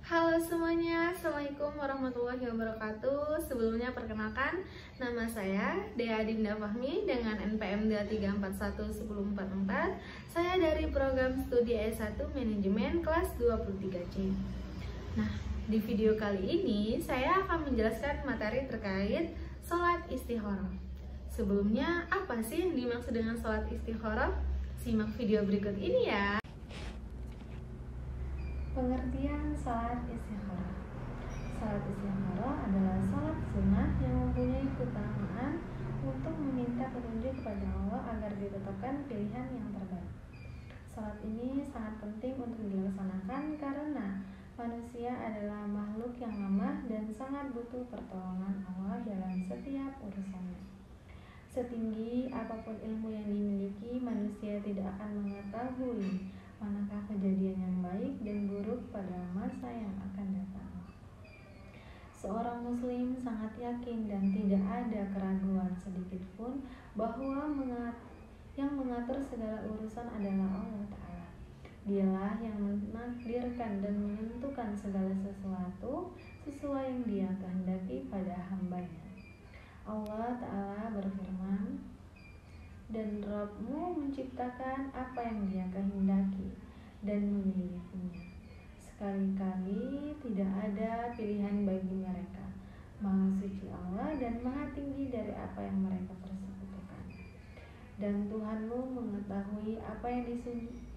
Halo semuanya, Assalamualaikum warahmatullahi wabarakatuh. Sebelumnya perkenalkan, nama saya Dea Dinda Fahmi dengan NPM 23411044. Saya dari program studi S1 Manajemen kelas 23C. Nah, di video kali ini saya akan menjelaskan materi terkait sholat istikharah. Sebelumnya, apa sih yang dimaksud dengan sholat istikharah? Simak video berikut ini ya. Pengertian salat istikharah. Salat istikharah adalah salat sunnah yang mempunyai keutamaan untuk meminta petunjuk kepada Allah agar ditetapkan pilihan yang terbaik. Salat ini sangat penting untuk dilaksanakan karena manusia adalah makhluk yang lemah dan sangat butuh pertolongan Allah dalam setiap urusannya. Setinggi apapun ilmu yang dimiliki, manusia tidak akan mengetahui manakah kejadian yang baik dan buruk pada masa yang akan datang. Seorang muslim sangat yakin dan tidak ada keraguan sedikit pun bahwa yang mengatur segala urusan adalah Allah Ta'ala. Dialah yang menakdirkan dan menentukan segala sesuatu sesuai yang Dia kehendaki pada hambanya. Allah Ta'ala berfirman, dan Rabbmu menciptakan apa yang Dia kehendaki dan memilikinya. Sekali-kali tidak ada pilihan bagi mereka. Maha suci Allah dan maha tinggi dari apa yang mereka persekutukan. Dan Tuhanmu mengetahui apa yang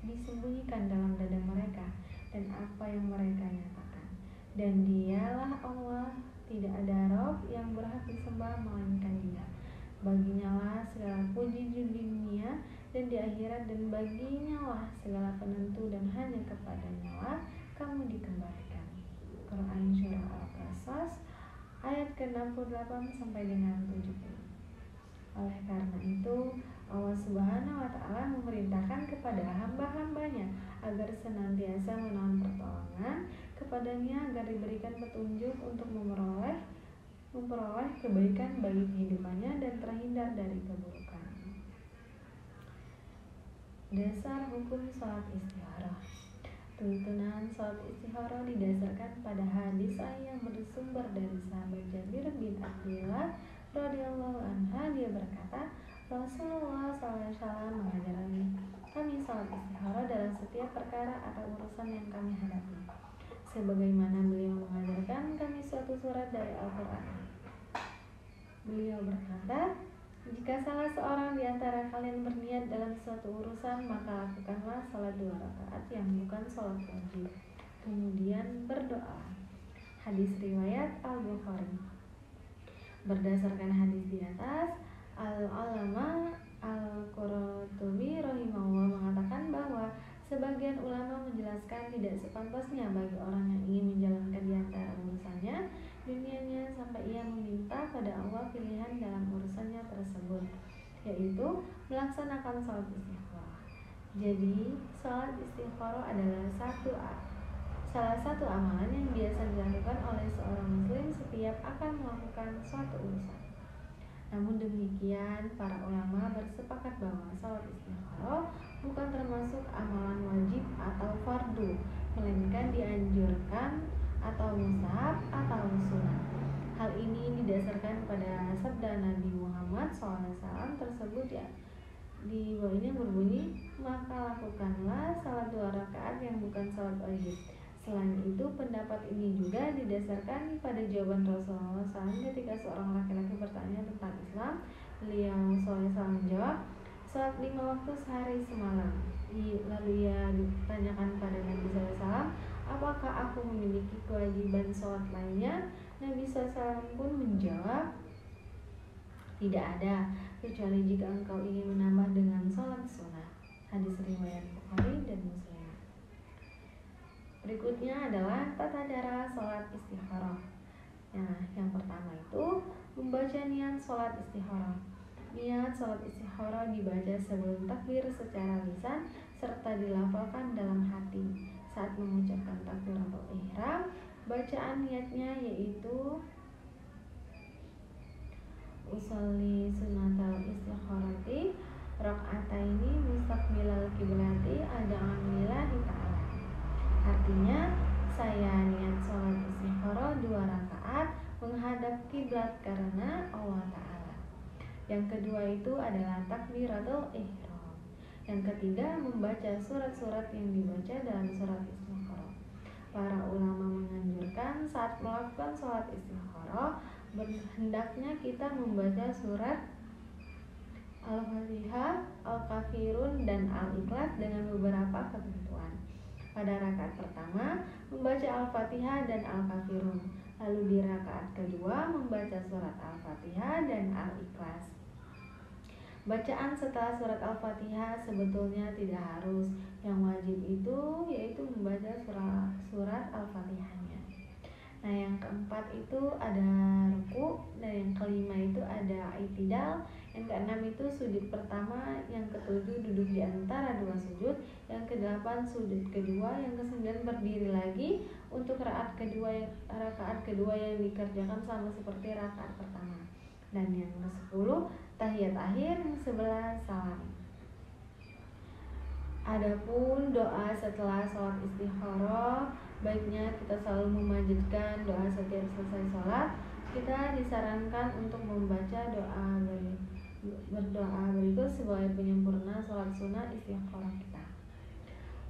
disembunyikan dalam dada mereka dan apa yang mereka nyatakan. Dan Dialah Allah, tidak ada Rabb yang berhak disembah melainkan Dia. Baginya lah segala puji di dunia dan di akhirat, dan baginya lah segala penentu, dan hanya kepadanya lah kamu dikembalikan. Quran Surah Al-Qasas ayat ke-68 sampai dengan 70. Oleh karena itu, Allah Subhanahu wa Ta'ala memerintahkan kepada hamba-hambanya agar senantiasa menahan pertolongan kepadanya agar diberikan petunjuk untuk memperoleh kebaikan bagi kehidupannya dan terhindar dari keburukan. Dasar hukum sholat istikharah. Tuntunan sholat istikharah didasarkan pada hadis yang bersumber dari sahabat Jabir bin Abdullah radhiyallahu anha. Dia berkata, Rasulullah SAW mengajarkan kami sholat istikharah dalam setiap perkara atau urusan yang kami hadapi, sebagaimana beliau mengajarkan kami suatu surat dari Al-Quran. Beliau berkata, jika salah seorang di antara kalian berniat dalam suatu urusan, maka lakukanlah salat 2 rakaat yang bukan salat wajib. Kemudian berdoa. Hadis riwayat Al-Bukhari. Berdasarkan hadis di atas, Al-Alama Al-Qurtubi rahimahullah mengatakan bahwa sebagian ulama menjelaskan tidak sepantasnya bagi orang yang ingin menjalankan di antara urusannya dunianya sampai ia meminta pada Allah pilihan dalam urusannya tersebut, yaitu melaksanakan salat istikharah. Jadi, salat istikharah adalah salah satu amalan yang biasa dilakukan oleh seorang muslim setiap akan melakukan suatu urusan. Namun demikian, para ulama bersepakat bahwa salat istikharah bukan termasuk amalan wajib atau fardu, melainkan dianjurkan atau mustahab atau sunnah. Hal ini didasarkan pada sabda Nabi Muhammad SAW tersebut di bawahnya berbunyi, maka lakukanlah salat 2 rakaat yang bukan salat wajib. Selain itu, pendapat ini juga didasarkan pada jawaban Rasulullah SAW ketika seorang laki-laki bertanya tentang Islam. Beliau SAW menjawab, salat 5 waktu sehari semalam. Lalu ia ditanyakan pada Nabi SAW, apakah aku memiliki kewajiban sholat lainnya? Nabi SAW pun menjawab, tidak ada, kecuali jika engkau ingin menambah dengan sholat sunnah. Hadis riwayat Bukhari dan Muslim. Berikutnya adalah tata cara sholat istikharah. Yang pertama itu membaca niat sholat istikharah. Niat sholat istikharah dibaca sebelum takbir secara lisan serta dilafalkan dalam hati. Saat mengucapkan takbiratul ihram, bacaan niatnya yaitu usolli sunnatal istikharati rakaataini mustaqbilal kiblati ad'an lillahi ta'ala. Artinya, saya niat istighara 2 rakaat menghadap kiblat karena Allah Ta'ala. Yang kedua itu adalah takbiratul ihram. Yang ketiga membaca surat-surat yang dibaca dalam surat istighara. Para ulama menganjurkan saat melakukan sholat istighara hendaknya kita membaca surat Al-Fatihah, Al-Kafirun, dan Al-Ikhlas dengan beberapa ketentuan. Pada rakaat pertama membaca Al-Fatihah dan Al-Kafirun, lalu di rakaat kedua membaca surat Al-Fatihah dan Al-Ikhlas. Bacaan setelah surat Al-Fatihah sebetulnya tidak harus. Yang wajib itu yaitu membaca surat Al-Fatihahnya. Nah, yang keempat itu ada ruku, dan yang kelima itu ada i'tidal, yang keenam itu sujud pertama, yang ketujuh duduk di antara 2 sujud, yang kedelapan sujud kedua, yang kesembilan berdiri lagi untuk rakaat kedua yang dikerjakan sama seperti rakaat pertama, dan yang ke-10 tahiyat akhir, yang 11 salam. Adapun doa setelah sholat istighara, baiknya kita selalu memanjatkan doa setiap selesai sholat. Kita disarankan untuk membaca berdoa berikut sebagai penyempurna sholat sunnah istighara kita.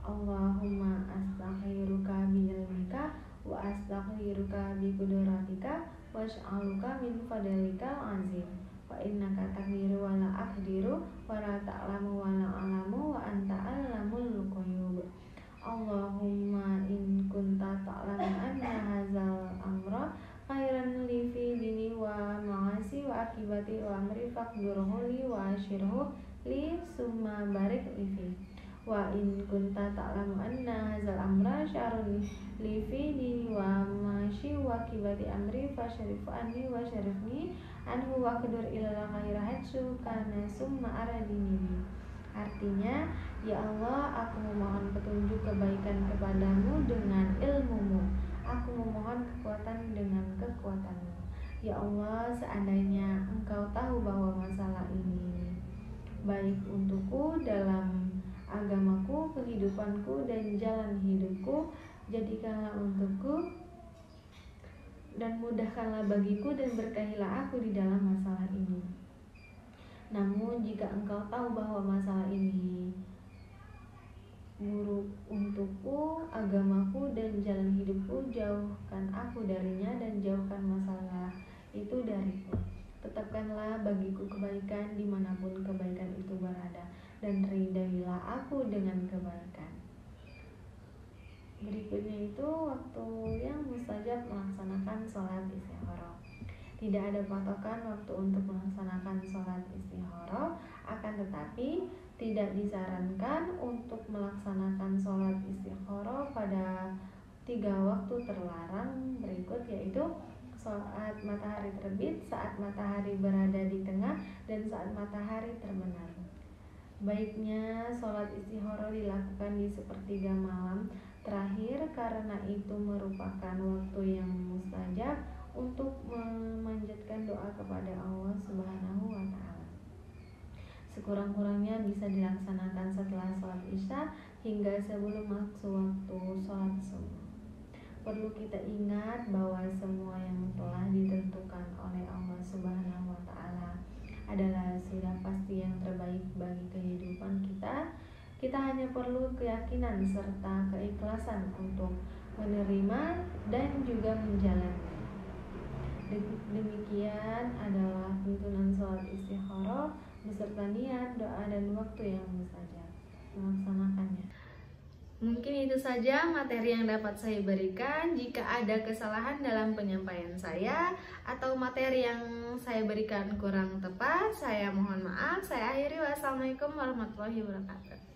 Allahumma astaghfiruka bi'ilmika wa astaghfiruka biqudratika wa as'aluka min fadlikal azim. Wa innaka taqdiru wa la aqdiru wa la ta'lamu wa la a'lamu wa anta a'lamul ghuyub. Allahumma in kunta ta'lamu anna hadzal amra khairan li fi dini wa ma'asi wa akibati wa amri faqdurhu li wa asyirhu li summa barik li fi. Wa in kunta ta'lamu anna hadzal amra syarrun li fi dini wa ma'asi wa akibati amri fasyrif anni wa syarifni anhu wa qdur ila khaira hatsu kana summa aradini. Artinya, ya Allah, aku memohon petunjuk kebaikan kepadamu dengan ilmumu. Aku memohon kekuatan dengan kekuatanmu. Ya Allah, seandainya Engkau tahu bahwa masalah ini baik untukku dalam agamaku, kehidupanku, dan jalan hidupku, jadikanlah untukku dan mudahkanlah bagiku dan berkahilah aku di dalam masalah ini. Namun jika Engkau tahu bahwa masalah ini buruk untukku, agamaku, dan jalan hidupku, jauhkan aku darinya dan jauhkan masalah itu dariku. Tetapkanlah bagiku kebaikan dimanapun kebaikan itu berada, dan ridailah aku dengan kebaikan. Berikutnya itu waktu yang mustajab melaksanakan sholat istighara. Tidak ada patokan waktu untuk melaksanakan sholat istighara, akan tetapi tidak disarankan untuk melaksanakan sholat istighara pada 3 waktu terlarang berikut, yaitu saat matahari terbit, saat matahari berada di tengah, dan saat matahari terbenam. Baiknya sholat istighara dilakukan di sepertiga malam terakhir karena itu merupakan waktu yang mustajab untuk memanjatkan doa kepada Allah Subhanahu wa Ta'ala. Sekurang-kurangnya bisa dilaksanakan setelah sholat isya hingga sebelum masuk waktu sholat subuh. Perlu kita ingat bahwa semua yang telah ditentukan oleh Allah Subhanahu wa Ta'ala adalah sudah pasti yang terbaik bagi kehidupan kita. Kita hanya perlu keyakinan serta keikhlasan untuk menerima dan juga menjalannya. Demikian adalah tuntunan sholat istighara beserta niat, doa, dan waktu yang mustajab melaksanakannya. Mungkin itu saja materi yang dapat saya berikan. Jika ada kesalahan dalam penyampaian saya atau materi yang saya berikan kurang tepat, saya mohon maaf. Saya akhiri. Wassalamualaikum warahmatullahi wabarakatuh.